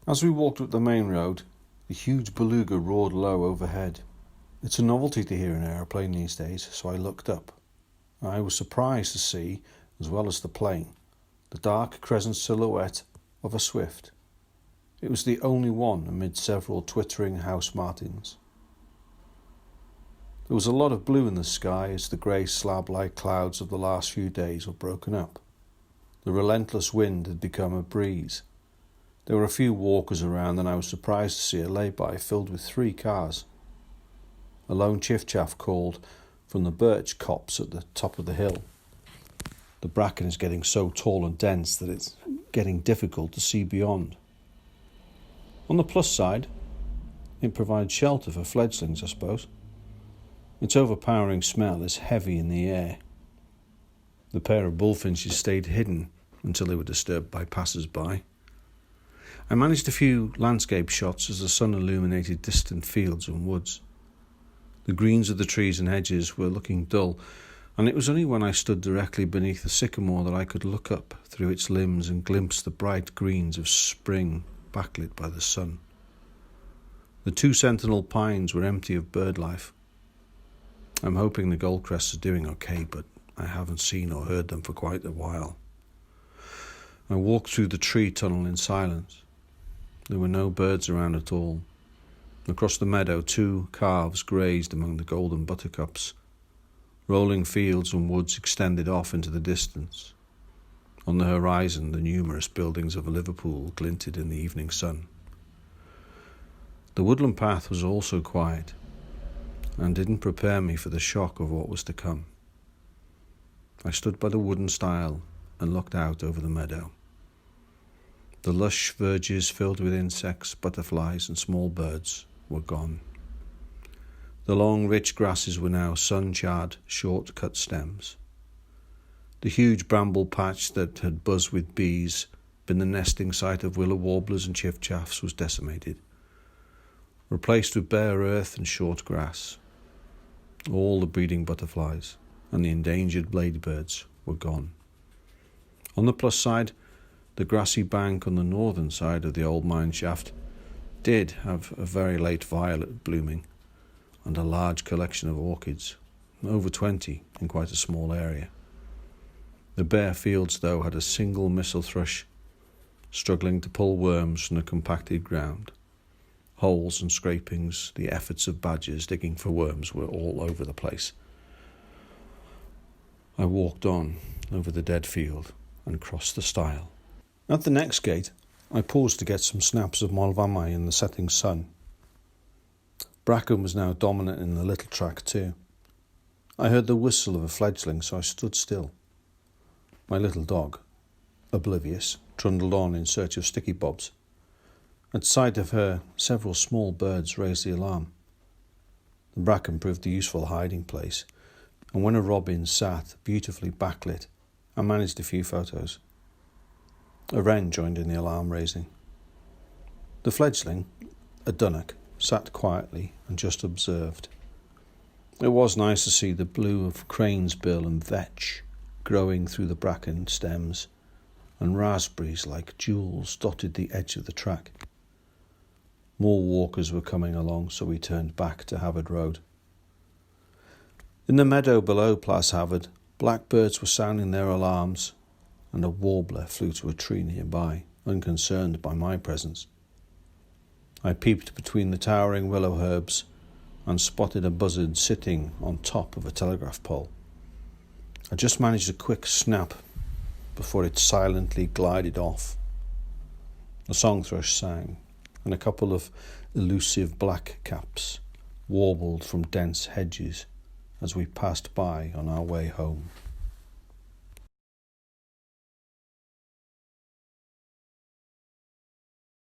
As we walked up the main road, the huge beluga roared low overhead. It's a novelty to hear an aeroplane these days, so I looked up. I was surprised to see, as well as the plane, the dark crescent silhouette of a swift. It was the only one amid several twittering house martins. There was a lot of blue in the sky as the grey slab-like clouds of the last few days were broken up. The relentless wind had become a breeze. There were a few walkers around, and I was surprised to see a lay-by filled with 3 cars. A lone chiff-chaff called from the birch copse at the top of the hill. The bracken is getting so tall and dense that it's getting difficult to see beyond. On the plus side, it provides shelter for fledglings, I suppose. Its overpowering smell is heavy in the air. The pair of bullfinches stayed hidden until they were disturbed by passers-by. I managed a few landscape shots as the sun illuminated distant fields and woods. The greens of the trees and hedges were looking dull, and it was only when I stood directly beneath the sycamore that I could look up through its limbs and glimpse the bright greens of spring backlit by the sun. The 2 sentinel pines were empty of bird life. I'm hoping the goldcrests are doing okay, but I haven't seen or heard them for quite a while. I walked through the tree tunnel in silence. There were no birds around at all. Across the meadow, 2 calves grazed among the golden buttercups. Rolling fields and woods extended off into the distance. On the horizon, the numerous buildings of Liverpool glinted in the evening sun. The woodland path was also quiet, and didn't prepare me for the shock of what was to come. I stood by the wooden stile and looked out over the meadow. The lush verges filled with insects, butterflies and small birds were gone. The long, rich grasses were now sun-charred, short-cut stems. The huge bramble patch that had buzzed with bees, been the nesting site of willow warblers and chiff-chaffs, was decimated, replaced with bare earth and short grass. All the breeding butterflies and the endangered bladebirds were gone. On the plus side, the grassy bank on the northern side of the old mine shaft did have a very late violet blooming and a large collection of orchids, over 20 in quite a small area. The bare fields, though, had a single missel thrush struggling to pull worms from the compacted ground. Holes and scrapings, the efforts of badgers digging for worms were all over the place. I walked on over the dead field and crossed the stile. At the next gate, I paused to get some snaps of Molvamai in the setting sun. Bracken was now dominant in the little track too. I heard the whistle of a fledgling, so I stood still. My little dog, oblivious, trundled on in search of sticky bobs. At sight of her, several small birds raised the alarm. The bracken proved a useful hiding place, and when a robin sat, beautifully backlit, I managed a few photos. A wren joined in the alarm raising. The fledgling, a dunnock, sat quietly and just observed. It was nice to see the blue of crane's bill and vetch growing through the bracken stems, and raspberries like jewels dotted the edge of the track. More walkers were coming along, so we turned back to Havard Road. In the meadow below Plas Havard, blackbirds were sounding their alarms, and a warbler flew to a tree nearby, unconcerned by my presence. I peeped between the towering willow herbs and spotted a buzzard sitting on top of a telegraph pole. I just managed a quick snap before it silently glided off. A song thrush sang, and a couple of elusive blackcaps warbled from dense hedges as we passed by on our way home.